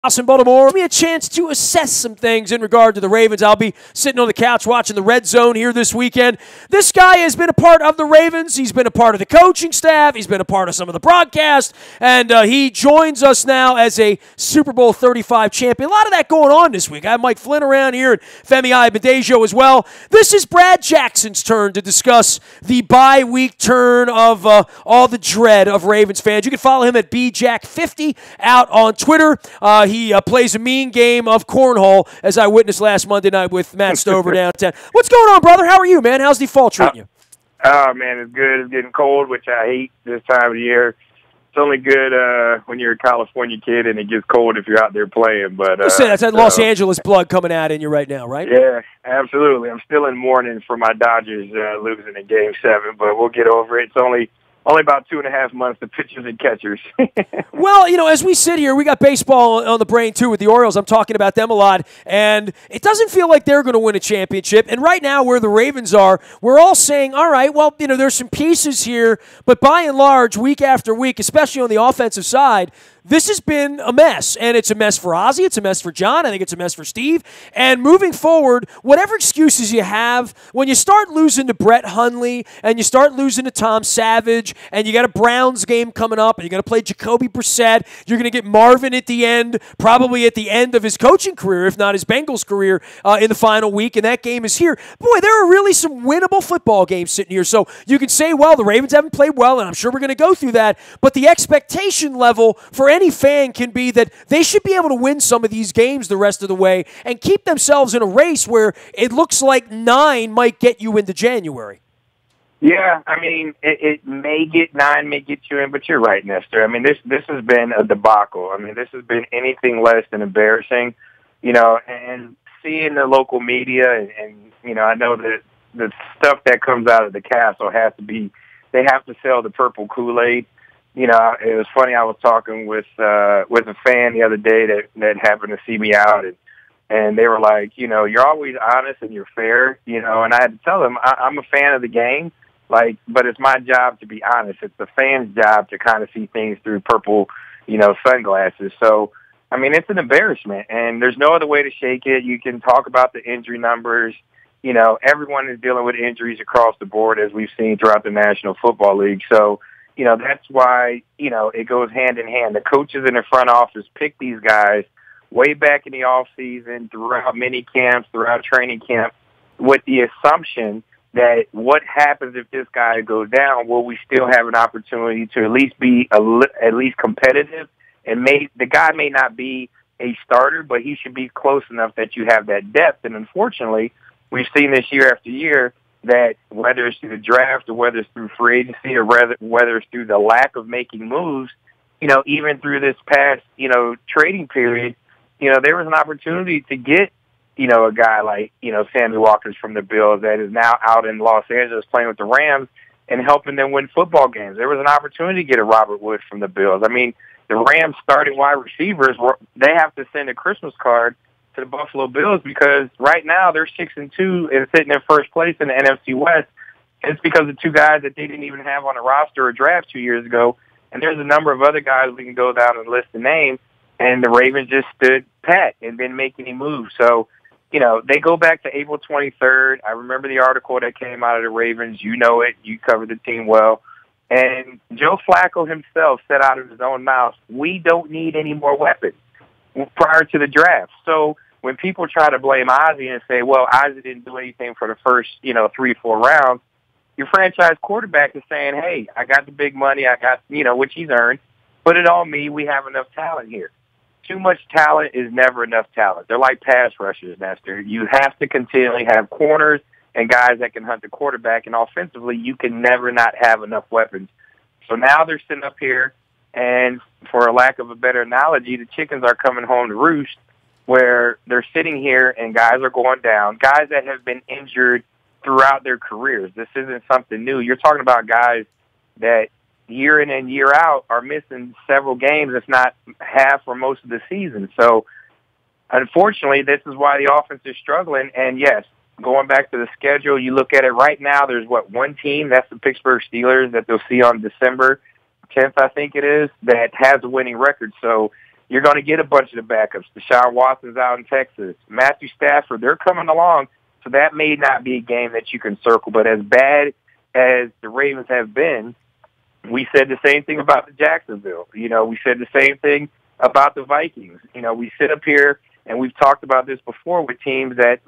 in Baltimore. Give me a chance to assess some things in regard to the Ravens. I'll be sitting on the couch watching the Red Zone here this weekend. This guy has been a part of the Ravens. He's been a part of the coaching staff. He's been a part of some of the broadcast. And he joins us now as a Super Bowl 35 champion. A lot of that going on this week. I have Mike Flynn around here and Femi Abedejo as well. This is Brad Jackson's turn to discuss the bye-week turn of all the dread of Ravens fans. You can follow him at BJack50 out on Twitter. He plays a mean game of cornhole, as I witnessed last Monday night with Matt Stover downtown. What's going on, brother? How are you, man? How's the fall treating you? Oh, man, it's good. It's getting cold, which I hate this time of year. It's only good when you're a California kid and it gets cold if you're out there playing. But that's that Los Angeles blood coming out in you right now, right? Yeah, absolutely. I'm still in mourning for my Dodgers losing in Game 7, but we'll get over it. It's only about 2.5 months to pitchers and catchers. Well, as we sit here, we got baseball on the brain, too, with the Orioles. I'm talking about them a lot, and it doesn't feel like they're going to win a championship. And right now, where the Ravens are, we're all saying, all right, well, there's some pieces here, but by and large, week after week, especially on the offensive side, this has been a mess, and it's a mess for Ozzie. It's a mess for John. I think it's a mess for Steve. And moving forward, whatever excuses you have, when you start losing to Brett Hundley and you start losing to Tom Savage and you got a Browns game coming up and you're going to play Jacoby Brissett, you're going to get Marvin at the end, probably at the end of his coaching career, if not his Bengals career, in the final week, and that game is here. Boy, there are really some winnable football games sitting here. So you can say, well, the Ravens haven't played well, and I'm sure we're going to go through that, but the expectation level for any fan can be that they should be able to win some of these games the rest of the way and keep themselves in a race where it looks like 9 might get you into January. Yeah, I mean, it may get 9, may get you in, but you're right, Nestor. I mean, this has been a debacle. I mean, this has been anything less than embarrassing, and seeing the local media and I know that the stuff that comes out of the castle has to be, they have to sell the purple Kool-Aid. It was funny. I was talking with a fan the other day that happened to see me out, and they were like, you're always honest and you're fair, and I had to tell them I'm a fan of the game, but it's my job to be honest. It's the fan's job to kind of see things through purple, sunglasses. So, I mean, it's an embarrassment, and there's no other way to shake it. You can talk about the injury numbers. Everyone is dealing with injuries across the board, as we've seen throughout the National Football League. So, that's why, it goes hand in hand. The coaches in the front office pick these guys way back in the off season, throughout mini camps, throughout training camp, with the assumption that what happens if this guy goes down, will we still have an opportunity to at least be at least competitive? And the guy may not be a starter, but he should be close enough that you have that depth. And unfortunately, we've seen this year after year that whether it's through the draft or whether it's through free agency or whether it's through the lack of making moves, even through this past, trading period, there was an opportunity to get, a guy like, Sammy Watkins from the Bills that is now out in Los Angeles playing with the Rams and helping them win football games. There was an opportunity to get a Robert Woods from the Bills. I mean, the Rams starting wide receivers, they have to send a Christmas card to the Buffalo Bills because right now they're 6-2 and sitting in first place in the NFC West. And it's because of 2 guys that they didn't even have on a roster or draft 2 years ago. And there's a number of other guys we can go down and list the names. And the Ravens just stood pat and didn't make any moves. So, they go back to April 23rd. I remember the article that came out of the Ravens. You know it. You covered the team well. And Joe Flacco himself said out of his own mouth, we don't need any more weapons prior to the draft. So, when people try to blame Ozzie and say, well, Ozzie didn't do anything for the first, 3-4 rounds, your franchise quarterback is saying, hey, I got the big money, I got, which he's earned, put it on me, we have enough talent here. Too much talent is never enough talent. They're like pass rushers, Nestor. You have to continually have corners and guys that can hunt the quarterback, and offensively, you can never not have enough weapons. So now they're sitting up here, and for a lack of a better analogy, the chickens are coming home to roost, where they're sitting here and guys are going down, guys that have been injured throughout their careers. This isn't something new. You're talking about guys that year in and year out are missing several games, if not half or most of the season. So, unfortunately, this is why the offense is struggling. And, yes, going back to the schedule, you look at it right now, there's, one team, that's the Pittsburgh Steelers that they'll see on December 10th, I think it is, that has a winning record. So, you're going to get a bunch of the backups. Deshaun Watson's out in Texas. Matthew Stafford, they're coming along. So that may not be a game that you can circle. But as bad as the Ravens have been, we said the same thing about the Jacksonville. We said the same thing about the Vikings. We sit up here and we've talked about this before with teams that,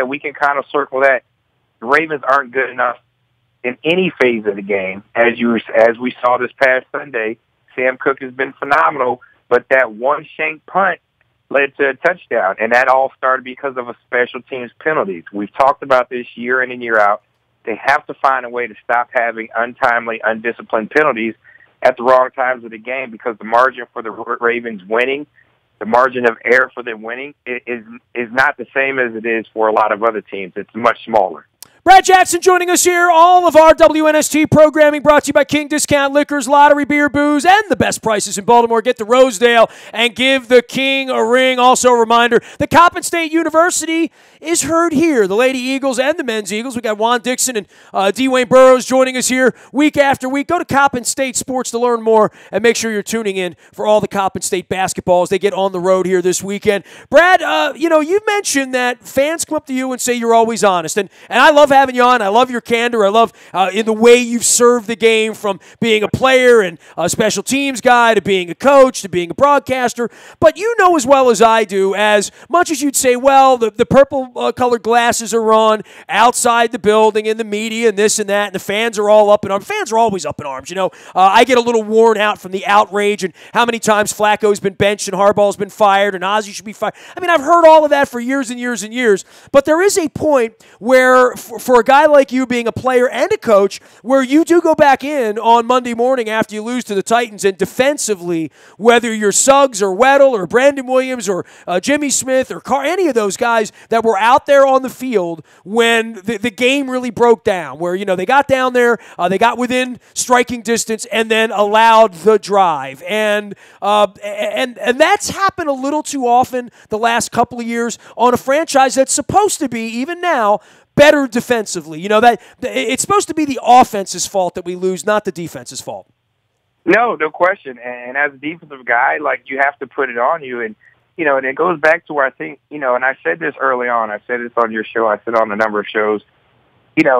we can kind of circle that. The Ravens aren't good enough in any phase of the game. As we saw this past Sunday, Sam Cook has been phenomenal, but that one shank punt led to a touchdown, and that all started because of a special teams penalties. We've talked about this year in and year out. They have to find a way to stop having untimely, undisciplined penalties at the wrong times of the game, because the margin for the Ravens winning, the margin of error for them winning, is not the same as it is for a lot of other teams. It's much smaller. Brad Jackson joining us here. All of our WNST programming brought to you by King Discount Liquors, Lottery, Beer, Booze, and the best prices in Baltimore. Get to Rosedale and give the King a ring. Also a reminder, the Coppin State University is heard here. The Lady Eagles and the Men's Eagles. We got Juan Dixon and Dwayne Burrows joining us here week after week. Go to Coppin State Sports to learn more, and make sure you're tuning in for all the Coppin State basketball as they get on the road here this weekend. Brad, you mentioned that fans come up to you and say you're always honest, and I love having you on. I love your candor. I love in the way you've served the game, from being a player and a special teams guy to being a coach to being a broadcaster. But you know as well as I do, as much as you'd say, well, the purple colored glasses are on outside the building and the media and this and that, and the fans are all up in arms. Fans are always up in arms. I get a little worn out from the outrage and how many times Flacco's been benched and Harbaugh's been fired and Ozzie should be fired. I mean, I've heard all of that for years and years and years. But there is a point where, for a guy like you being a player and a coach, where you do go back in on Monday morning after you lose to the Titans, and defensively, whether you're Suggs or Weddle or Brandon Williams or Jimmy Smith or any of those guys that were out there on the field when the game really broke down, where they got down there, they got within striking distance, and then allowed the drive, and that's happened a little too often the last couple of years on a franchise that's supposed to be, even now, better defensively. That it's supposed to be the offense's fault that we lose, not the defense's fault. No question. And as a defensive guy, you have to put it on you. And, and it goes back to where I think, and I said this early on. I said this on your show. I said on a number of shows,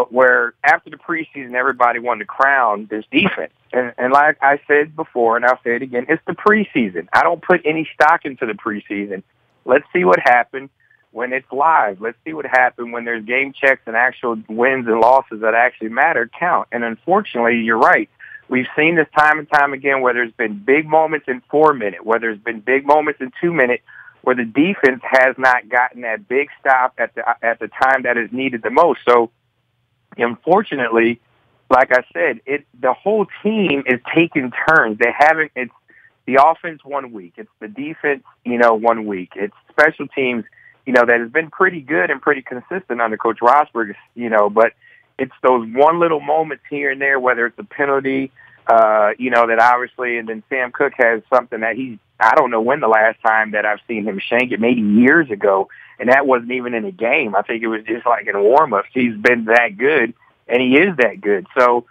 where after the preseason, everybody wanted to crown this defense. And like I said before, and I'll say it again, it's the preseason. I don't put any stock into the preseason. Let's see what happened when it's live. Let's see what happened when there's game checks and actual wins and losses that actually matter count. And unfortunately, you're right. We've seen this time and time again where there's been big moments in 4 minutes, where there's been big moments in 2 minutes, where the defense has not gotten that big stop at the time that is needed the most. So, unfortunately, like I said, the whole team is taking turns. It's the offense 1 week. It's the defense, 1 week. It's special teams, that has been pretty good and pretty consistent under Coach Rosberg, but it's those one little moments here and there, whether it's a penalty, that obviously, and then Sam Cook has something that I don't know when the last time that I've seen him shank it, maybe years ago, and that wasn't even in a game. I think it was just like in warm-ups. He's been that good, and he is that good. So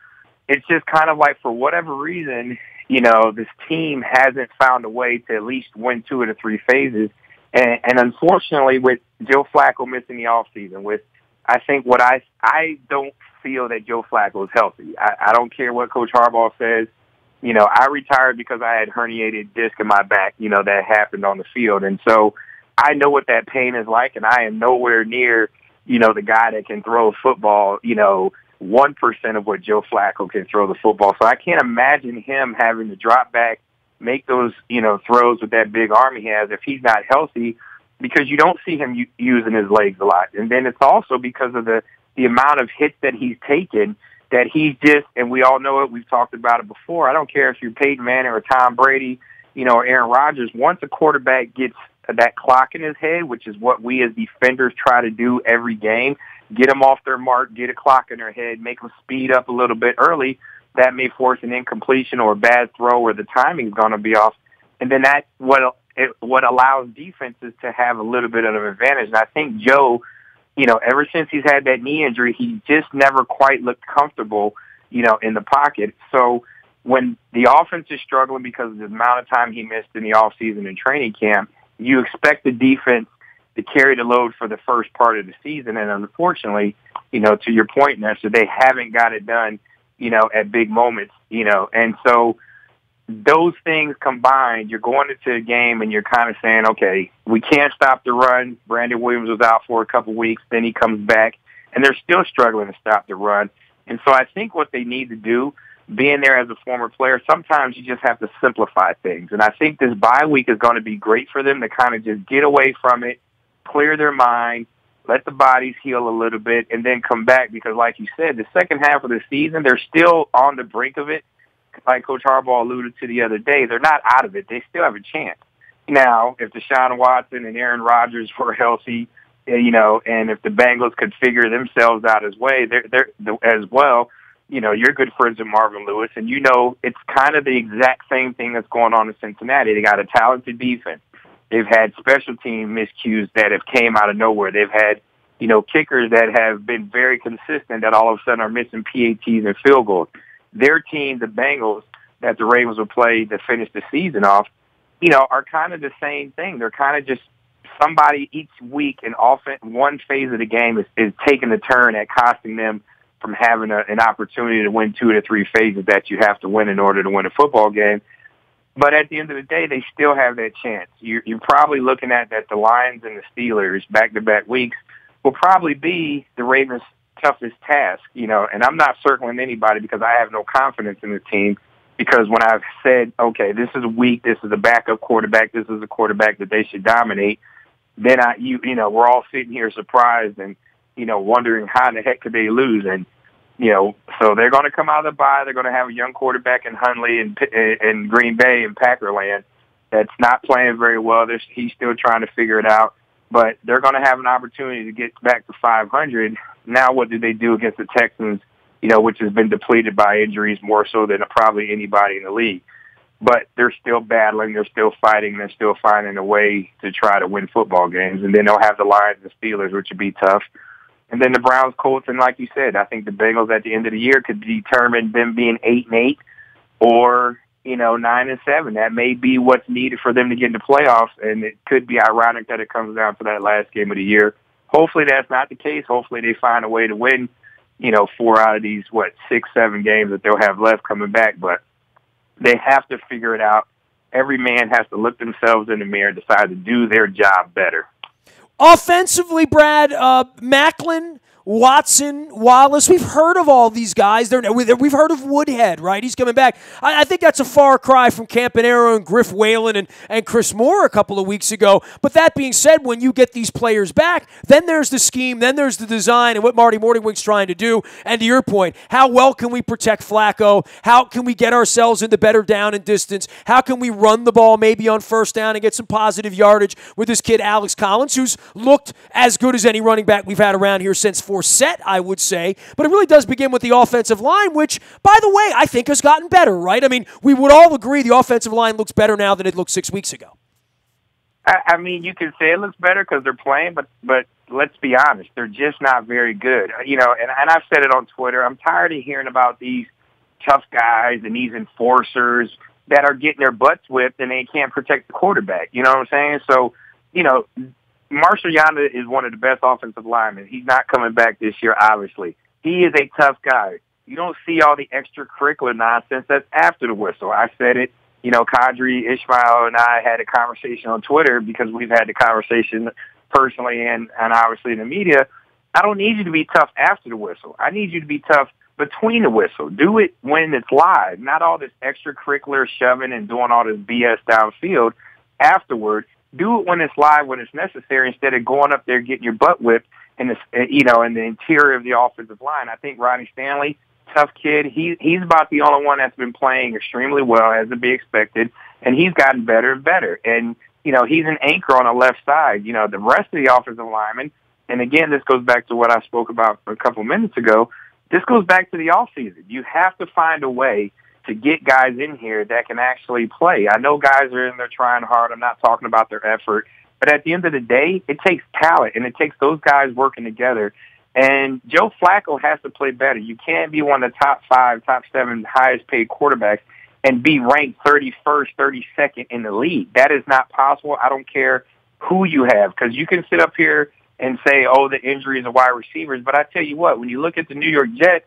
it's just kind of like, for whatever reason, this team hasn't found a way to at least win 2 of the 3 phases. And unfortunately, with Joe Flacco missing the offseason, I think I don't feel that Joe Flacco is healthy. I don't care what Coach Harbaugh says. I retired because I had herniated disc in my back, that happened on the field. And so I know what that pain is like, and I am nowhere near, the guy that can throw a football, 1% of what Joe Flacco can throw the football. So I can't imagine him having to drop back, make those, throws with that big arm he has if he's not healthy, because you don't see him using his legs a lot. And then it's also because of the amount of hits that he's taken, that he's just, and we all know it, we've talked about it before. I don't care if you're Peyton Manning or Tom Brady, or Aaron Rodgers. Once a quarterback gets that clock in his head, which is what we as defenders try to do every game, get them off their mark, get a clock in their head, make them speed up a little bit early, that may force an incompletion or a bad throw where the timing's going to be off. And then that's what allows defenses to have a little bit of an advantage. And I think Joe, ever since he's had that knee injury, he just never quite looked comfortable, in the pocket. So when the offense is struggling because of the amount of time he missed in the offseason and training camp, you expect the defense to carry the load for the first part of the season. And unfortunately, to your point, Nestor, they haven't got it done, at big moments, and so those things combined, you're going into a game and you're kind of saying, okay, we can't stop the run. Brandon Williams was out for a couple weeks. Then he comes back, and they're still struggling to stop the run. And so I think what they need to do, being there as a former player, sometimes you just have to simplify things. And I think this bye week is going to be great for them to kind of just get away from it, clear their mind, let the bodies heal a little bit, and then come back. Because like you said, the second half of the season, they're still on the brink of it. Like Coach Harbaugh alluded to the other day, they're not out of it. They still have a chance. Now, if Deshaun Watson and Aaron Rodgers were healthy, and if the Bengals could figure themselves out as well, you're good friends with Marvin Lewis, and it's kind of the exact same thing that's going on in Cincinnati. They got a talented defense. They've had special team miscues that have came out of nowhere. They've had, kickers that have been very consistent that all of a sudden are missing PATs and field goals. Their team, the Bengals, that the Ravens will play to finish the season off, are kind of the same thing. They're kind of just somebody each week in one phase of the game is taking a turn at costing them from having an opportunity to win 2 to 3 phases that you have to win in order to win a football game. But at the end of the day, they still have that chance. You're probably looking at that the Lions and the Steelers back-to-back weeks will probably be the Ravens' toughest task, and I'm not circling anybody because I have no confidence in the team, because when I've said, okay, this is weak, this is a backup quarterback, this is a quarterback that they should dominate, then we're all sitting here surprised and, wondering how in the heck could they lose. And, so they're going to come out of the bye. They're going to have a young quarterback in Hundley and Green Bay and Packerland that's not playing very well. He's still trying to figure it out. But they're going to have an opportunity to get back to 500. Now what do they do against the Texans, which has been depleted by injuries more so than probably anybody in the league? But they're still battling, they're still fighting, they're still finding a way to try to win football games. And then they'll have the Lions and Steelers, which would be tough. And then the Browns, Colts, and like you said, I think the Bengals at the end of the year could determine them being 8-8 or 9-7. That may be what's needed for them to get into playoffs, and it could be ironic that it comes down to that last game of the year. Hopefully that's not the case. Hopefully they find a way to win, 4 out of these, 6-7 games that they'll have left coming back. But they have to figure it out. Every man has to look themselves in the mirror and decide to do their job better. Offensively, Brad, Macklin, Watson, Wallace, we've heard of all these guys. We've heard of Woodhead, right? He's coming back. I think that's a far cry from Campanaro and Griff Whalen and Chris Moore a couple of weeks ago. But that being said, when you get these players back, then there's the scheme, then there's the design and what Marty Morningwig's trying to do. And to your point, how well can we protect Flacco? How can we get ourselves into better down and distance? How can we run the ball maybe on first down and get some positive yardage with this kid Alex Collins, who's looked as good as any running back we've had around here since set, I would say. But it really does begin with the offensive line, which, by the way, I think has gotten better, right? I mean, we would all agree the offensive line looks better now than it looked 6 weeks ago. I mean, you can say it looks better because they're playing, but let's be honest, they're just not very good. And I've said it on Twitter, I'm tired of hearing about these tough guys and these enforcers that are getting their butts whipped and they can't protect the quarterback. You know what I'm saying? So, Marshall Yanda is one of the best offensive linemen. He's not coming back this year, obviously. He is a tough guy. You don't see all the extracurricular nonsense that's after the whistle. I said it. Kadri, Ishmael, and I had a conversation on Twitter because we've had the conversation personally and obviously in the media. I don't need you to be tough after the whistle. I need you to be tough between the whistle. Do it when it's live, not all this extracurricular shoving and doing all this BS downfield afterward. Do it when it's live, when it's necessary, instead of going up there getting your butt whipped in the in the interior of the offensive line. I think Ronnie Stanley, tough kid, he's about the only one that's been playing extremely well, as to be expected, and he's gotten better and better. And he's an anchor on the left side. The rest of the offensive linemen, and again, this goes back to what I spoke about a couple minutes ago. This goes back to the offseason. You have to find a way to get guys in here that can actually play. I know guys are in there trying hard. I'm not talking about their effort. But at the end of the day, it takes talent, and it takes those guys working together And Joe Flacco has to play better. You can't be one of the top 5, top 7 highest paid quarterbacks and be ranked 31st, 32nd in the league. That is not possible. I don't care who you have, because you can sit up here and say, oh, the injuries of wide receivers. But I tell you what, when you look at the New York Jets,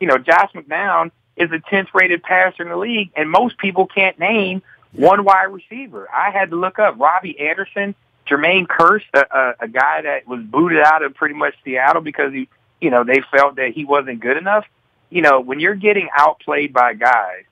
Josh McCown is the 10th rated passer in the league, and most people can't name one wide receiver. I had to look up Robbie Anderson, Jermaine Kearse, a guy that was booted out of pretty much Seattle because they felt that he wasn't good enough. When you're getting outplayed by guys,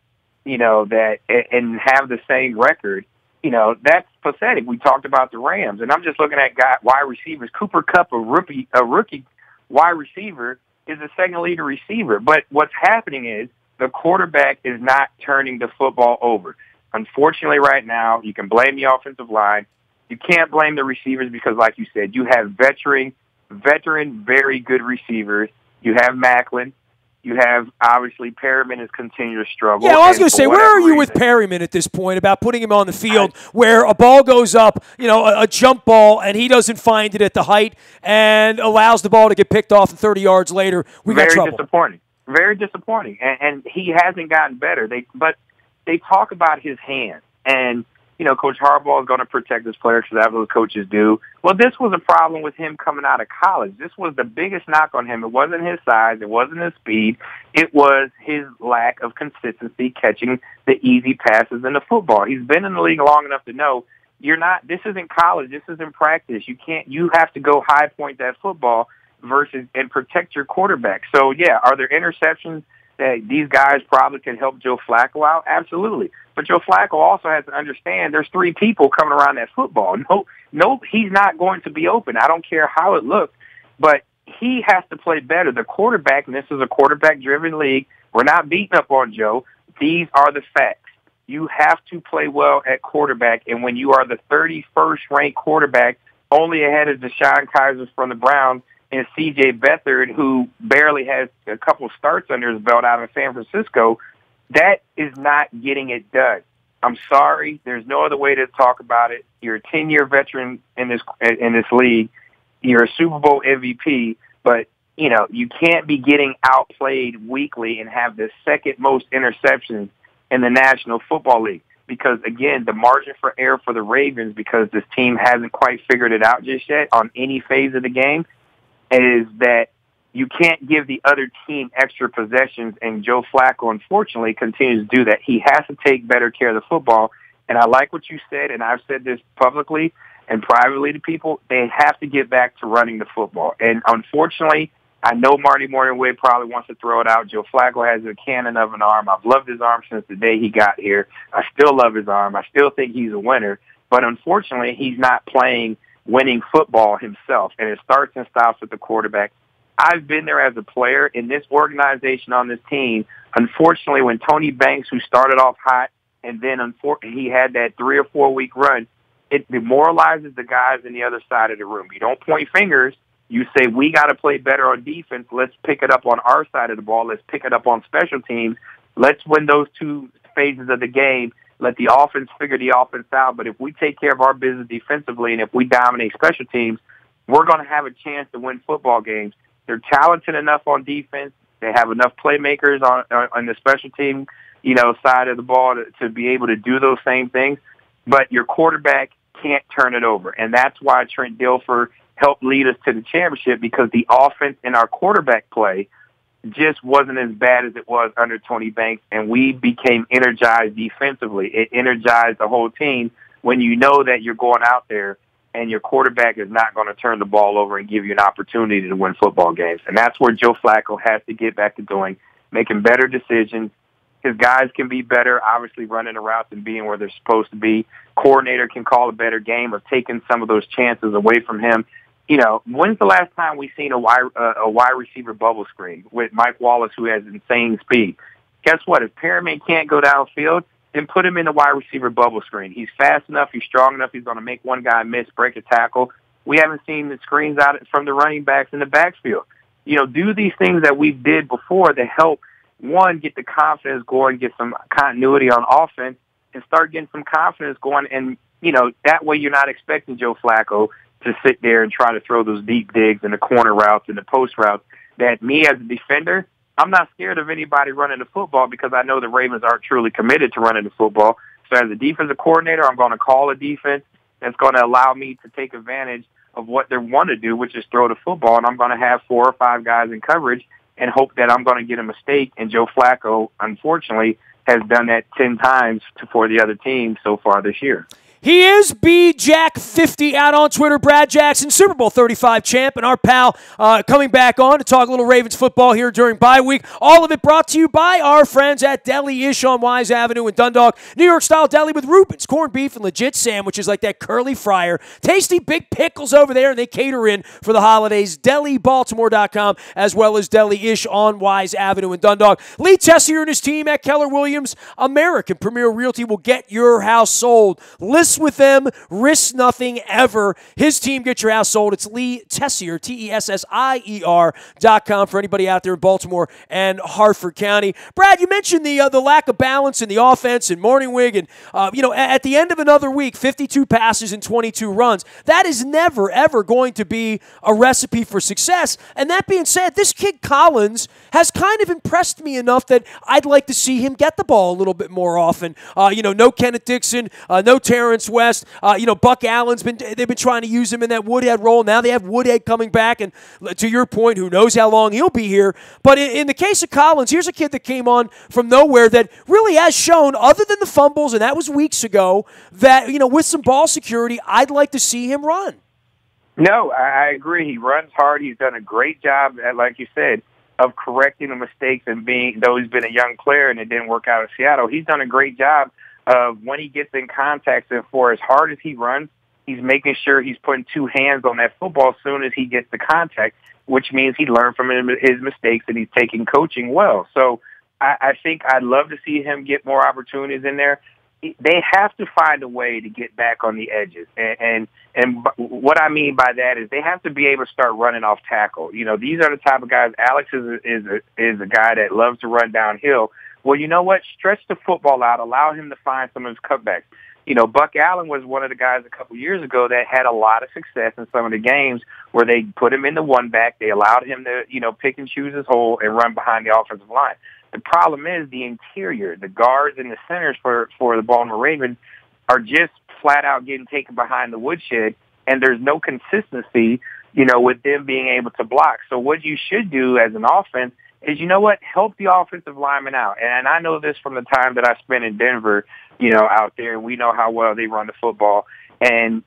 that and have the same record, that's pathetic. We talked about the Rams, and I'm just looking at wide receivers. Cooper Kupp, a rookie wide receiver, is the second leading receiver. But what's happening is the quarterback is not turning the football over. Unfortunately, right now, you can blame the offensive line. You can't blame the receivers because, like you said, you have veteran, very good receivers. You have Macklin. You have, obviously, Perriman has continued to struggle. Yeah, I was going to say, where are you with Perriman at this point about putting him on the field where a ball goes up, a jump ball, and he doesn't find it at the height and allows the ball to get picked off, and 30 yards later, we got trouble. Very disappointing. And he hasn't gotten better. But they talk about his hands. And, Coach Harbaugh is going to protect his players because that's what coaches do. Well, this was a problem with him coming out of college. This was the biggest knock on him. It wasn't his size. It wasn't his speed. It was his lack of consistency catching the easy passes in the football. He's been in the league long enough to know this isn't college. This isn't practice. You have to go high point that football and protect your quarterback. So, yeah, are there interceptions that these guys probably can help Joe Flacco out? Absolutely. But Joe Flacco also has to understand there's 3 people coming around that football. No, he's not going to be open. I don't care how it looks, but he has to play better. The quarterback, and this is a quarterback-driven league, we're not beating up on Joe. These are the facts. You have to play well at quarterback, and when you are the 31st ranked quarterback, only ahead of Deshaun Kaiser from the Browns, and C.J. Beathard, who barely has a couple starts under his belt out of San Francisco, that is not getting it done. I'm sorry. There's no other way to talk about it. You're a 10-year veteran in this league. You're a Super Bowl MVP, but, you can't be getting outplayed weekly and have the second most interceptions in the National Football League. Because, again, the margin for error for the Ravens, because this team hasn't quite figured it out just yet on any phase of the game, is that you can't give the other team extra possessions, and Joe Flacco, unfortunately, continues to do that. He has to take better care of the football, and I like what you said, and I've said this publicly and privately to people. They have to get back to running the football, and unfortunately, I know Marty Mornhinweg probably wants to throw it out. Joe Flacco has a cannon of an arm. I've loved his arm since the day he got here. I still love his arm. I still think he's a winner, but unfortunately, he's not playing winning football himself, and it starts and stops with the quarterback. I've been there as a player in this organization on this team. Unfortunately, when Tony Banks, who started off hot, and then he had that 3 or 4 week run, it demoralizes the guys in the other side of the room. You don't point fingers. You say, we got to play better on defense. Let's pick it up on our side of the ball. Let's pick it up on special teams. Let's win those 2 phases of the game. Let the offense figure the offense out. But if we take care of our business defensively and if we dominate special teams, we're going to have a chance to win football games. They're talented enough on defense. They have enough playmakers on the special team, side of the ball to be able to do those same things. But your quarterback can't turn it over. And that's why Trent Dilfer helped lead us to the championship, because the offense and our quarterback play just wasn't as bad as it was under Tony Banks, and we became energized defensively. It energized the whole team when you know that you're going out there and your quarterback is not going to turn the ball over and give you an opportunity to win football games. And that's where Joe Flacco has to get back to doing, making better decisions. His guys can be better, obviously running the routes and being where they're supposed to be. Coordinator can call a better game of taking some of those chances away from him. When's the last time we've seen a wide receiver bubble screen with Mike Wallace, who has insane speed? Guess what? If Perriman can't go downfield, then put him in the wide receiver bubble screen. He's fast enough. He's strong enough. He's going to make one guy miss, break a tackle. We haven't seen the screens out from the running backs in the backfield. Do these things that we did before to help, one, get the confidence going, get some continuity on offense, and start getting some confidence going. And, that way you're not expecting Joe Flacco to sit there and try to throw those deep digs and the corner routes and the post routes, that me as a defender, I'm not scared of anybody running the football because I know the Ravens aren't truly committed to running the football. So as a defensive coordinator, I'm going to call a defense that's going to allow me to take advantage of what they want to do, which is throw the football, and I'm going to have 4 or 5 guys in coverage and hope that I'm going to get a mistake. And Joe Flacco, unfortunately, has done that 10 times for the other team so far this year. He is BJack50 out on Twitter. Brad Jackson, Super Bowl 35 champ, and our pal coming back on to talk a little Ravens football here during bye week. All of it brought to you by our friends at Deli-ish on Wise Avenue in Dundalk. New York-style deli with Reuben's, corned beef, and legit sandwiches like that curly fryer. Tasty big pickles over there, and they cater in for the holidays. DeliBaltimore.com, as well as Deli-ish on Wise Avenue in Dundalk. Lee Tessier and his team at Keller Williams American Premier Realty will get your house sold. Listen with them, risk nothing ever. His team gets your house sold. It's Lee Tessier, TESSIER.com for anybody out there in Baltimore and Hartford County. Brad, you mentioned the lack of balance in the offense and Morningwig, and at the end of another week, 52 passes and 22 runs. That is never ever going to be a recipe for success. And that being said, this kid Collins has kind of impressed me enough that I'd like to see him get the ball a little bit more often. No Kenneth Dixon, no Terrence West. Buck Allen's they've been trying to use him in that Woodhead role. Now they have Woodhead coming back, and to your point, who knows how long he'll be here. But in the case of Collins, here's a kid that came on from nowhere that really has shown, other than the fumbles, and that was weeks ago, that, with some ball security, I'd like to see him run. No, I agree. He runs hard. He's done a great job, like you said, of correcting the mistakes and though he's been a young player and it didn't work out in Seattle, he's done a great job of when he gets in contact, and for as hard as he runs, he's making sure he's putting 2 hands on that football as soon as he gets the contact, which means he learned from his mistakes and he's taking coaching well. So I think I'd love to see him get more opportunities in there. They have to find a way to get back on the edges. And what I mean by that is they have to be able to start running off tackle. These are the type of guys. Alex is a guy that loves to run downhill. Well, you know what? Stretch the football out. Allow him to find some of his cutbacks. Buck Allen was one of the guys a couple years ago that had a lot of success in some of the games where they put him in the one back. They allowed him to, pick and choose his hole and run behind the offensive line. The problem is the interior, the guards and the centers for the Baltimore Ravens are just flat out getting taken behind the woodshed, and there's no consistency, with them being able to block. So what you should do as an offense is, help the offensive linemen out. And I know this from the time that I spent in Denver, out there, and we know how well they run the football. And,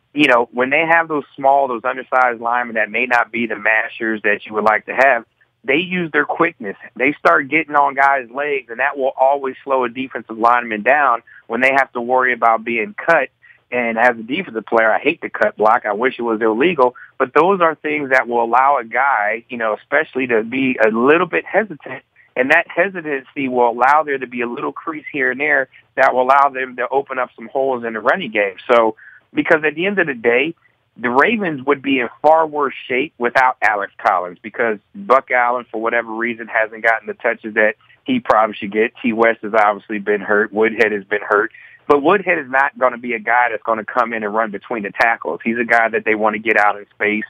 when they have those undersized linemen that may not be the mashers that you would like to have, they use their quickness. They start getting on guys' legs, and that will always slow a defensive lineman down when they have to worry about being cut. And as a defensive player, I hate the cut block. I wish it was illegal. But those are things that will allow a guy, especially to be a little bit hesitant. And that hesitancy will allow there to be a little crease here and there that will allow them to open up some holes in the running game. So, because at the end of the day, the Ravens would be in far worse shape without Alex Collins, because Buck Allen, for whatever reason, hasn't gotten the touches that he probably should get. T. West has obviously been hurt. Woodhead has been hurt. But Woodhead is not going to be a guy that's going to come in and run between the tackles. He's a guy that they want to get out in space.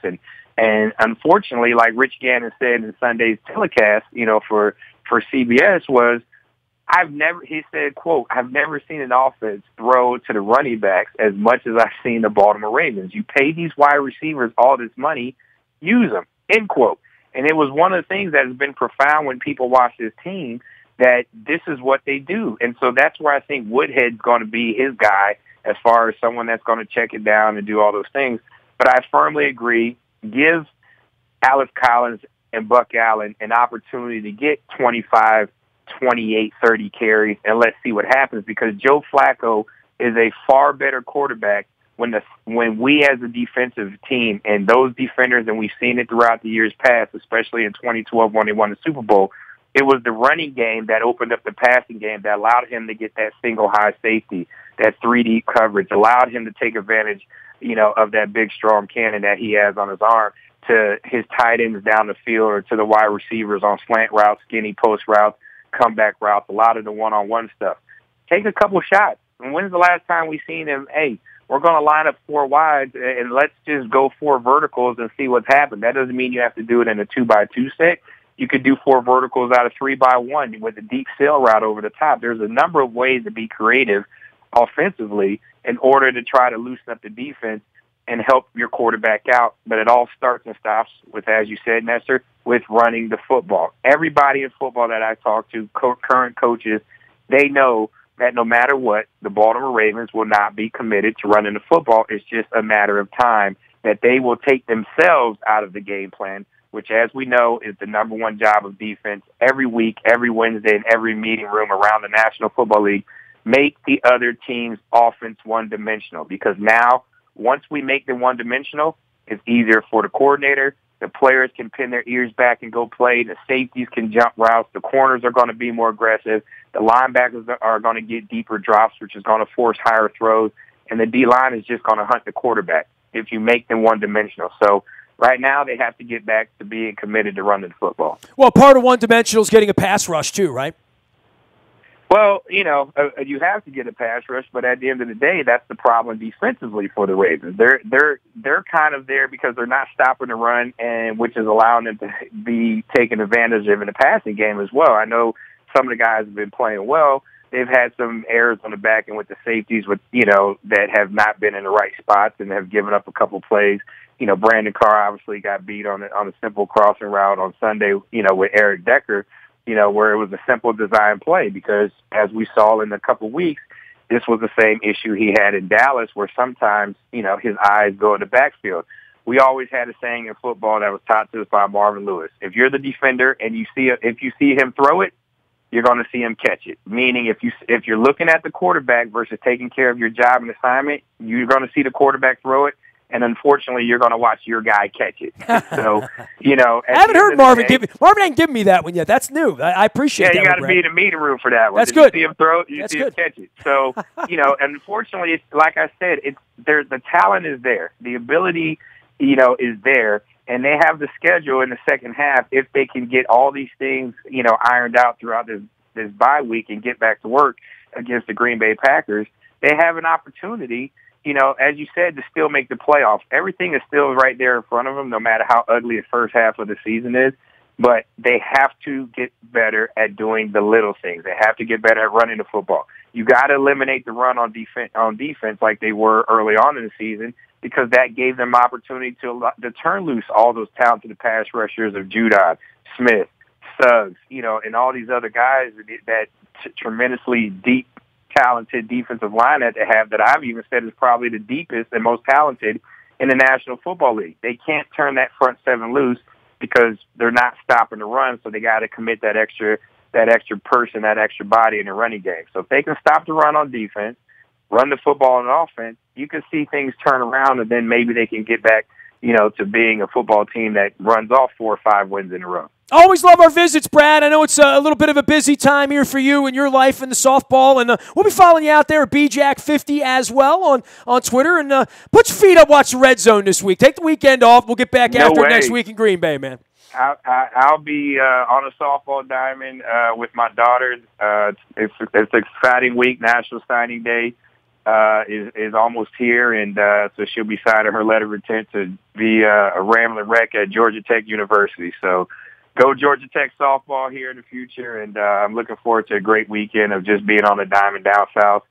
And unfortunately, like Rich Gannon said in Sunday's telecast, for CBS was, he said, quote, I've never seen an offense throw to the running backs as much as I've seen the Baltimore Ravens. You pay these wide receivers all this money, use them, end quote. And it was one of the things that has been profound when people watch this team, that this is what they do. And so that's where I think Woodhead's going to be his guy as far as someone that's going to check it down and do all those things. But I firmly agree, give Alex Collins and Buck Allen an opportunity to get 25, 28, 30 carries, and let's see what happens, because Joe Flacco is a far better quarterback when we as a defensive team and those defenders, and we've seen it throughout the years past, especially in 2012 when they won the Super Bowl, it was the running game that opened up the passing game that allowed him to get that single high safety, that 3D coverage, allowed him to take advantage, of that big, strong cannon that he has on his arm, to his tight ends down the field or to the wide receivers on slant routes, skinny post routes, comeback routes, a lot of the one-on-one stuff. Take a couple shots. And when's the last time we seen him, we're going to line up 4 wides and let's just go 4 verticals and see what's happened. That doesn't mean you have to do it in a 2x2 set. You could do 4 verticals out of 3x1 with a deep sail route over the top. There's a number of ways to be creative offensively in order to try to loosen up the defense and help your quarterback out. But it all starts and stops with, as you said, Nestor, with running the football. Everybody in football that I talk to, current coaches, they know that no matter what, the Baltimore Ravens will not be committed to running the football. It's just a matter of time that they will take themselves out of the game plan, which, as we know, is the number one job of defense every week, every Wednesday, in every meeting room around the National Football League. Make the other team's offense one-dimensional, because now, once we make them one-dimensional, it's easier for the coordinator. The players can pin their ears back and go play. The safeties can jump routes. The corners are going to be more aggressive. The linebackers are going to get deeper drops, which is going to force higher throws. And the D-line is just going to hunt the quarterback if you make them one-dimensional. So right now they have to get back to being committed to running the football. Well, part of one-dimensional is getting a pass rush too, right? Well, you have to get a pass rush, but at the end of the day, that's the problem defensively for the Ravens. They're kind of there because they're not stopping the run, and which is allowing them to be taken advantage of in the passing game as well. I know some of the guys have been playing well. They've had some errors on the back end with the safeties, that have not been in the right spots and have given up a couple plays. Brandon Carr obviously got beat on a simple crossing route on Sunday, with Eric Decker. Where it was a simple design play, because as we saw in a couple weeks, this was the same issue he had in Dallas, where sometimes, his eyes go in the backfield. We always had a saying in football that was taught to us by Marvin Lewis. If you're the defender and if you see him throw it, you're going to see him catch it. Meaning if you're looking at the quarterback versus taking care of your job and assignment, you're going to see the quarterback throw it. And unfortunately, you're going to watch your guy catch it. So, I haven't heard Marvin ain't giving me that one yet. That's new. I appreciate that. Yeah, you got to be in the meeting room for that one. That's good. You see him throw it, you see him catch it. So, unfortunately, it's like I said, the talent is there. The ability, is there. And they have the schedule in the second half if they can get all these things, ironed out throughout this bye week and get back to work against the Green Bay Packers. They have an opportunity, as you said, to still make the playoffs. Everything is still right there in front of them, no matter how ugly the first half of the season is. But they have to get better at doing the little things. They have to get better at running the football. You got to eliminate the run on defense like they were early on in the season, because that gave them opportunity to turn loose all those talented pass rushers of Judon, Smith, Suggs, and all these other guys that tremendously deep, talented defensive line that they have, that I've even said is probably the deepest and most talented in the National Football League. They can't turn that front seven loose because they're not stopping the run, so they got to commit that extra person, that extra body in the running game. So if they can stop the run on defense, run the football on offense, you can see things turn around, and then maybe they can get back, to being a football team that runs off 4 or 5 wins in a row. Always love our visits, Brad. I know it's a little bit of a busy time here for you and your life in the softball, and we'll be following you out there at BJack50 as well on Twitter. And put your feet up, watch the Red Zone this week. Take the weekend off. We'll get back next week in Green Bay, man. I'll be on a softball diamond with my daughter. It's an exciting week. National Signing Day is almost here, and so she'll be signing her letter of intent to be a Ramblin' Wreck at Georgia Tech University. So go Georgia Tech softball here in the future, and I'm looking forward to a great weekend of just being on the diamond down south,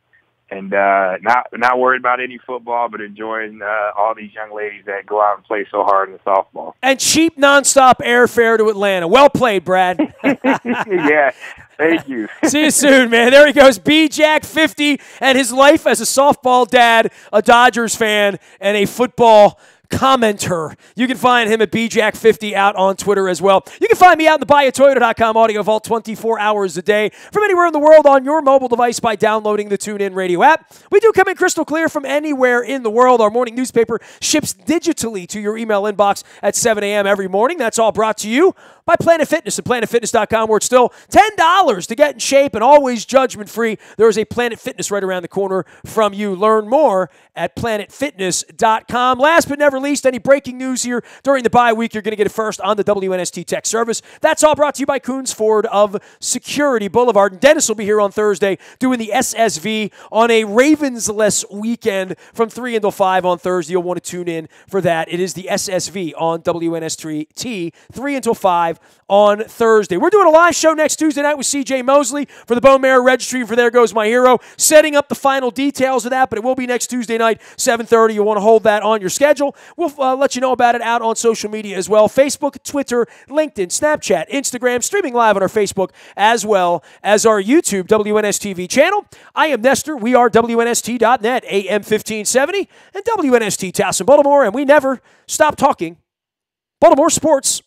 and not worried about any football, but enjoying all these young ladies that go out and play so hard in the softball. And cheap nonstop airfare to Atlanta. Well played, Brad. Yeah, thank you. See you soon, man. There he goes, BJack50, and his life as a softball dad, a Dodgers fan, and a football commenter. You can find him at BJack50 out on Twitter as well. You can find me out in the buyatoyota.com audio vault 24 hours a day from anywhere in the world on your mobile device by downloading the TuneIn Radio app. We do come in crystal clear from anywhere in the world. Our morning newspaper ships digitally to your email inbox at 7 a.m. every morning. That's all brought to you by Planet Fitness at PlanetFitness.com, where it's still $10 to get in shape and always judgment-free. There is a Planet Fitness right around the corner from you. Learn more at PlanetFitness.com. Last but never released any breaking news here during the bye week, you're going to get it first on the WNST Tech Service. That's all brought to you by Coons Ford of Security Boulevard. And Dennis will be here on Thursday doing the SSV on a Ravens-less weekend from 3 until 5 on Thursday. You'll want to tune in for that. It is the SSV on WNST, 3 until 5 on Thursday. We're doing a live show next Tuesday night with CJ Mosley for the Bone Marrow Registry for There Goes My Hero, setting up the final details of that, but it will be next Tuesday night, 7:30. You'll want to hold that on your schedule. We'll let you know about it out on social media as well. Facebook, Twitter, LinkedIn, Snapchat, Instagram, streaming live on our Facebook as well as our YouTube WNSTV channel. I am Nestor. We are WNST.net, AM 1570, and WNST Towson, Baltimore, and we never stop talking Baltimore sports.